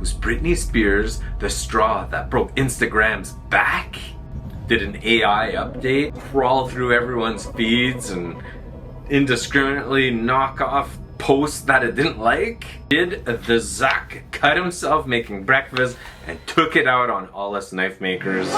Was Britney Spears the straw that broke Instagram's back? Did an AI update crawl through everyone's feeds and indiscriminately knock off posts that it didn't like? Did the Zuck cut himself making breakfast and took it out on all us knife makers?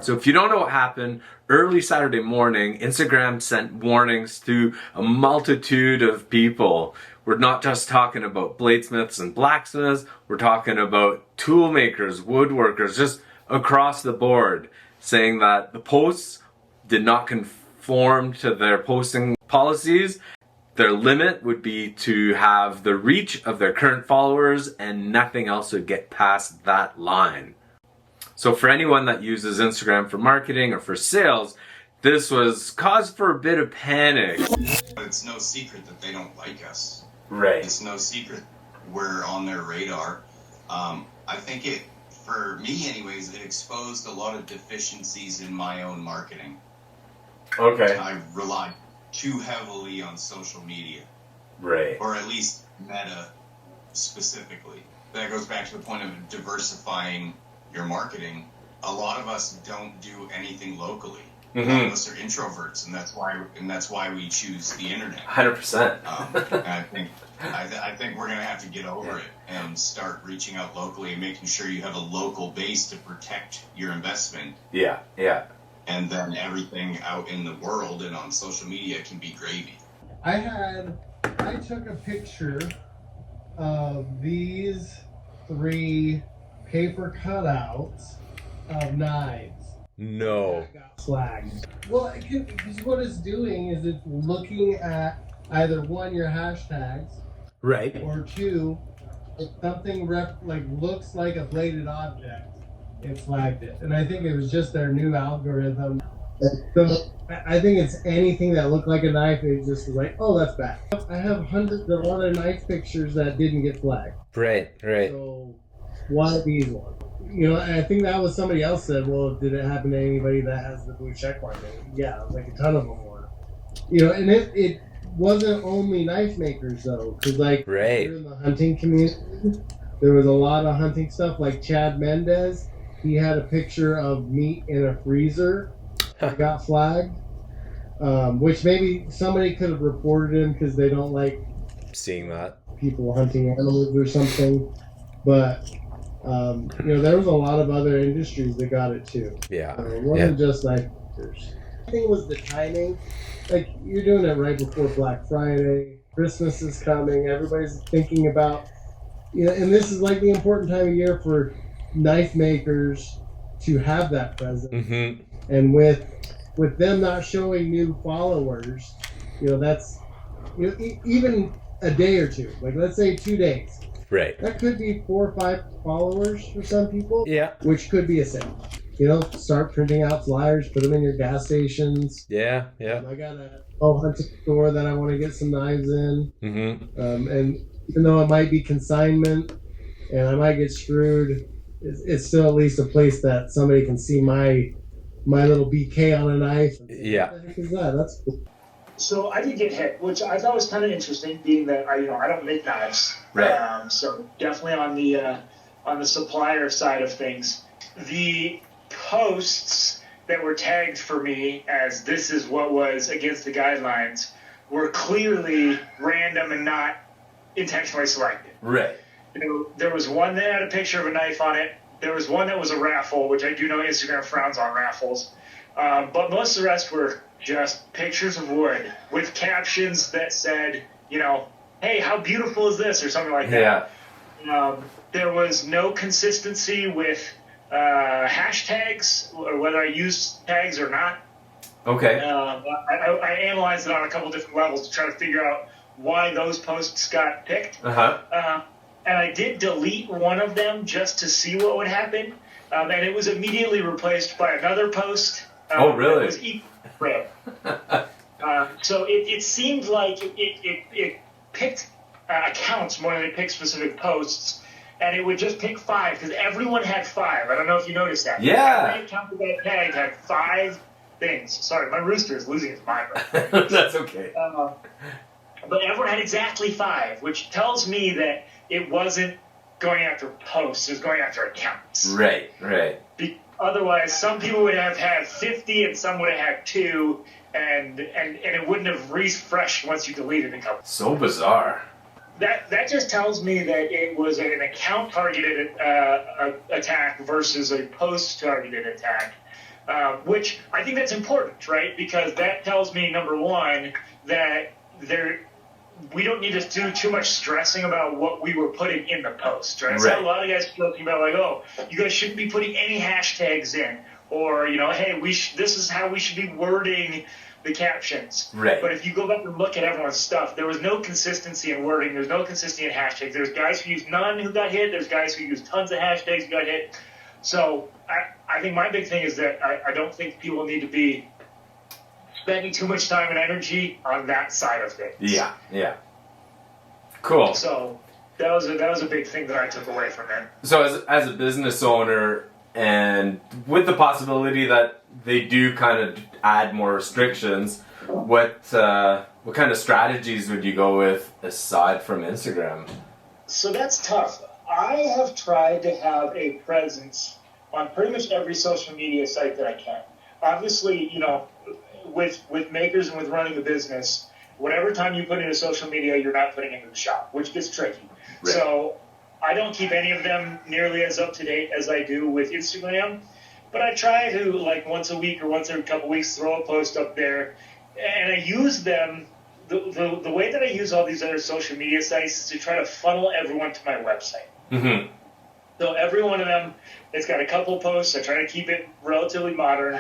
So if you don't know what happened, early Saturday morning, Instagram sent warnings to a multitude of people. We're not just talking about bladesmiths and blacksmiths, we're talking about tool makers, woodworkers, just across the board, saying that the posts did not conform to their posting policies. Their limit would be to have the reach of their current followers and nothing else would get past that line. So for anyone that uses Instagram for marketing or for sales, this was cause for a bit of panic. It's no secret that they don't like us. Right. It's no secret we're on their radar. I think it, for me anyways, it exposed a lot of deficiencies in my own marketing. Okay. I relied too heavily on social media. Right. Or at least Meta specifically. That goes back to the point of diversifying your marketing. A lot of us don't do anything locally. A lot of us are introverts, and that's why we choose the internet. 100%. And I think we're gonna have to get over it and start reaching out locally and making sure you have a local base to protect your investment. Yeah, yeah. And then everything out in the world and on social media can be gravy. I took a picture of these 3 paper cutouts of knives. No. Got flagged. Well, because what it's doing is it's looking at either 1, your hashtags, Right. or 2, if something looks like a bladed object, it flagged it. And I think it was just their new algorithm. So I think it's anything that looked like a knife, it just was like, oh, that's bad. I have hundreds of other knife pictures that didn't get flagged. Right, right. So why these ones? You know, and I think that was somebody else said, well, did it happen to anybody that has the blue check mark? Yeah, like a ton of them were. You know, and it wasn't only knife makers though, because like here in the hunting community, there was a lot of hunting stuff. Like Chad Mendez, he had a picture of meat in a freezer that got flagged, which maybe somebody could have reported him because they don't like seeing that people hunting animals or something, but. You know, there was a lot of other industries that got it too. Yeah. It wasn't just knife makers. I think it was the timing. Like, you're doing it right before Black Friday. Christmas is coming. Everybody's thinking about, you know, and this is like the important time of year for knife makers to have that present. Mm-hmm. And with them not showing new followers, you know, that's, you know, even a day or two. Like, let's say 2 days. Right. That could be 4 or 5 followers for some people. Yeah. Which could be a sale. You know, start printing out flyers, put them in your gas stations. Yeah, yeah. I got a hunting store that I want to get some knives in. Mm-hmm. And even though it might be consignment and I might get screwed, it's still at least a place that somebody can see my little BK on a knife. Yeah. What the heck is that? That's cool. So I did get hit, which I thought was kind of interesting, being that I don't make knives. Right. So definitely on the supplier side of things, the posts that were tagged for me as this is what was against the guidelines were clearly random and not intentionally selected. Right. There was one that had a picture of a knife on it. There was one that was a raffle, which I do know Instagram frowns on raffles. But most of the rest were just pictures of wood with captions that said, you know, hey, how beautiful is this? Or something like that. Yeah. There was no consistency with hashtags or whether I used tags or not. Okay. I analyzed it on a couple different levels to try to figure out why those posts got picked. Uh-huh. And I did delete one of them just to see what would happen. And it was immediately replaced by another post. Oh, really? It was equal red. So it seemed like it picked accounts more than it picked specific posts. And it would just pick 5 because everyone had 5. I don't know if you noticed that. Yeah. Every account that got tagged had 5 things. Sorry, my rooster is losing his mind. That's okay. But everyone had exactly 5, which tells me that it wasn't going after posts, it was going after accounts. Right. Otherwise, some people would have had 50 and some would have had 2, and it wouldn't have refreshed once you deleted a couple. So bizarre. That just tells me that it was an account targeted attack versus a post targeted attack, which I think that's important, right? Because that tells me, number one, that we don't need to do too much stressing about what we were putting in the post, right? So a lot of guys talking about like, oh, you guys shouldn't be putting any hashtags in, or hey, this is how we should be wording the captions. Right. But if you go back and look at everyone's stuff, there was no consistency in wording. There's no consistency in hashtags. There's guys who used none who got hit. There's guys who used tons of hashtags who got hit. So I think my big thing is that I don't think people need to be spending too much time and energy on that side of things. Yeah. Cool. So that was a big thing that I took away from it. So as a business owner, and with the possibility that they do kind of add more restrictions, what kind of strategies would you go with aside from Instagram? So that's tough. I have tried to have a presence on pretty much every social media site that I can. Obviously, with makers and with running a business, whatever time you put into social media, you're not putting into the shop, which gets tricky. Right. So I don't keep any of them nearly as up to date as I do with Instagram, but I try to, like, once a week or once every couple weeks, throw a post up there, and I use them. The way that I use all these other social media sites is to try to funnel everyone to my website. Mm-hmm. So every one of them, it's got a couple posts. I try to keep it relatively modern,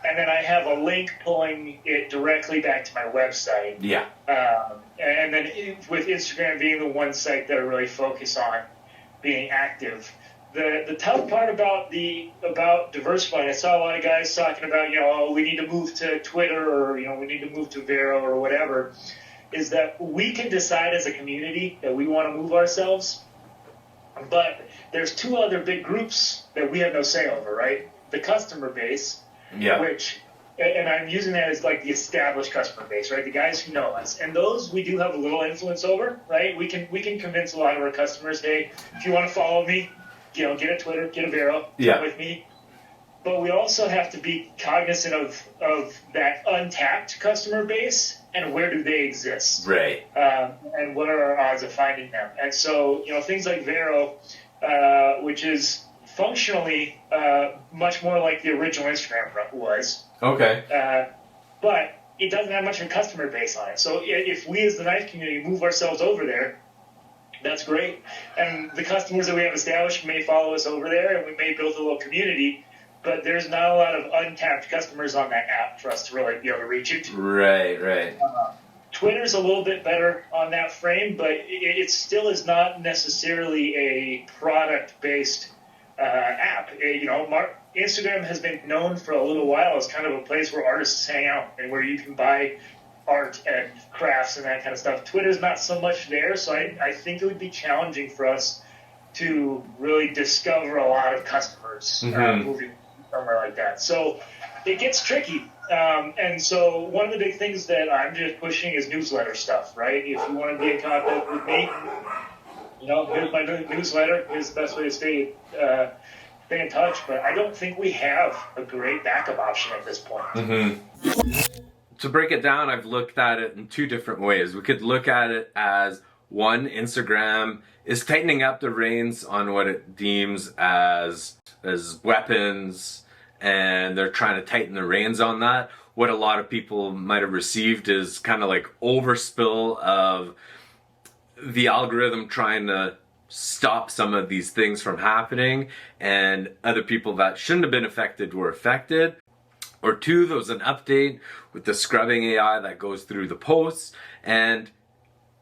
and then I have a link pulling it directly back to my website. Yeah. And then with Instagram being the one site that I really focus on being active. The tough part about Diversify, I saw a lot of guys talking about, oh, we need to move to Twitter, or, we need to move to Vero or whatever, is that we can decide as a community that we want to move ourselves, but there's 2 other big groups that we have no say over, right? The customer base, which, and I'm using that as like the established customer base, right? The guys who know us, and those we do have a little influence over, right? We can convince a lot of our customers, hey, if you want to follow me, get a Twitter, get a Vero, come with me. But we also have to be cognizant of that untapped customer base and where do they exist, Right. And what are our odds of finding them? And so, things like Vero, which is functionally much more like the original Instagram was. Okay. But it doesn't have much of a customer base on it. So if we as the knife community move ourselves over there, that's great. And the customers that we have established may follow us over there, and we may build a little community, but there's not a lot of untapped customers on that app for us to really be able to reach into. Right. Twitter's a little bit better on that frame, but it still is not necessarily a product-based app. Instagram has been known for a little while as kind of a place where artists hang out and where you can buy art and crafts and that kind of stuff. Twitter's not so much there, so I think it would be challenging for us to really discover a lot of customers moving somewhere like that. So it gets tricky. And so one of the big things that I'm just pushing is newsletter stuff, right? If you want to be in contact with me, here's my newsletter. Here's the best way to stay in touch. But I don't think we have a great backup option at this point. Mm-hmm. To break it down, I've looked at it in 2 different ways. We could look at it as, one, Instagram is tightening up the reins on what it deems as weapons, and they're trying to tighten the reins on that. What a lot of people might have received is kind of like overspill of the algorithm trying to stop some of these things from happening, and other people that shouldn't have been affected were affected. Or 2, there was an update with the scrubbing AI that goes through the posts, and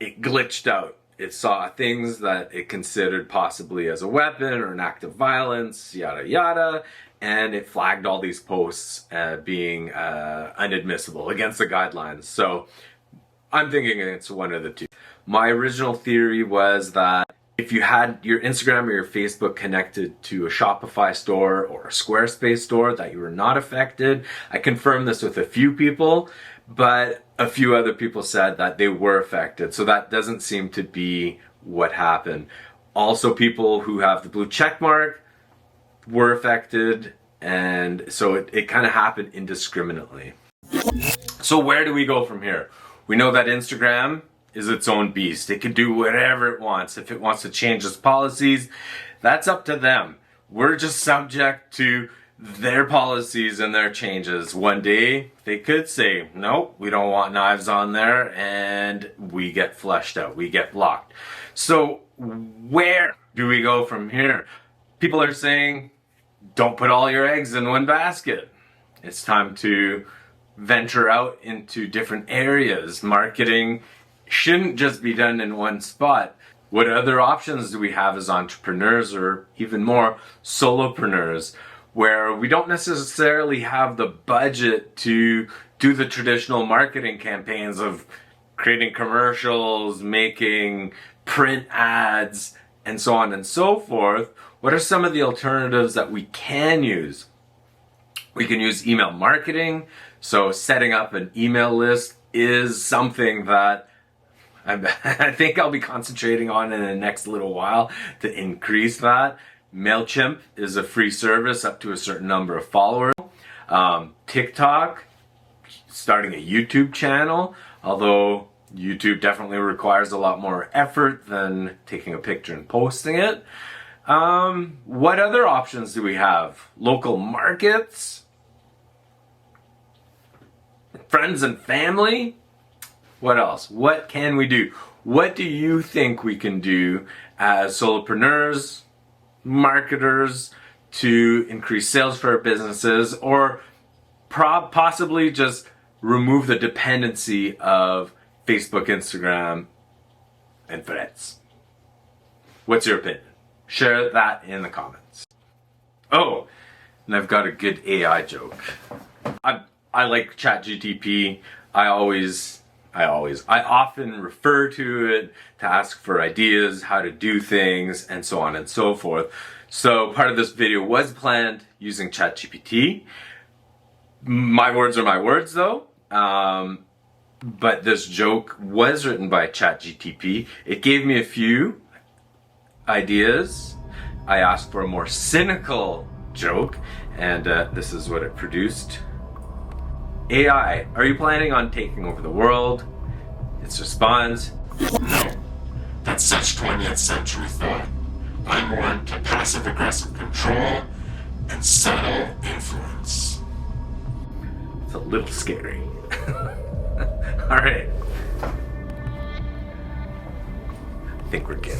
it glitched out. It saw things that it considered possibly as a weapon or an act of violence, yada yada, and it flagged all these posts being unadmissible against the guidelines. So I'm thinking it's one of the 2. My original theory was that if you had your Instagram or your Facebook connected to a Shopify store or a Squarespace store, that you were not affected. I confirmed this with a few people, but a few other people said that they were affected. So that doesn't seem to be what happened. Also, people who have the blue check mark were affected, and so it kind of happened indiscriminately. So where do we go from here? We know that Instagram is its own beast. It can do whatever it wants. If it wants to change its policies, that's up to them. We're just subject to their policies and their changes. One day they could say, nope, we don't want knives on there, and we get flushed out, we get blocked. So where do we go from here? People are saying, don't put all your eggs in one basket. It's time to venture out into different areas. Marketing shouldn't just be done in one spot. What other options do we have as entrepreneurs, or even more, solopreneurs, where we don't necessarily have the budget to do the traditional marketing campaigns of creating commercials, making print ads, and so on and so forth? What are some of the alternatives that we can use? We can use email marketing. So setting up an email list is something that I think I'll be concentrating on in the next little while to increase that. MailChimp is a free service up to a certain number of followers. TikTok, starting a YouTube channel, although YouTube definitely requires a lot more effort than taking a picture and posting it. What other options do we have? Local markets? Friends and family? What else? What can we do? What do you think we can do as solopreneurs, marketers, to increase sales for our businesses, or possibly just remove the dependency of Facebook, Instagram, and Threads? What's your opinion? Share that in the comments. Oh, and I've got a good AI joke. I like ChatGPT. I often refer to it to ask for ideas, how to do things, and so on and so forth. So part of this video was planned using ChatGPT. My words are my words though. But this joke was written by ChatGPT. It gave me a few ideas. I asked for a more cynical joke, and this is what it produced. AI, are you planning on taking over the world? Its response, no, that's such 20th century thought. I'm more into passive aggressive control and subtle influence. It's a little scary. Alright. I think we're good.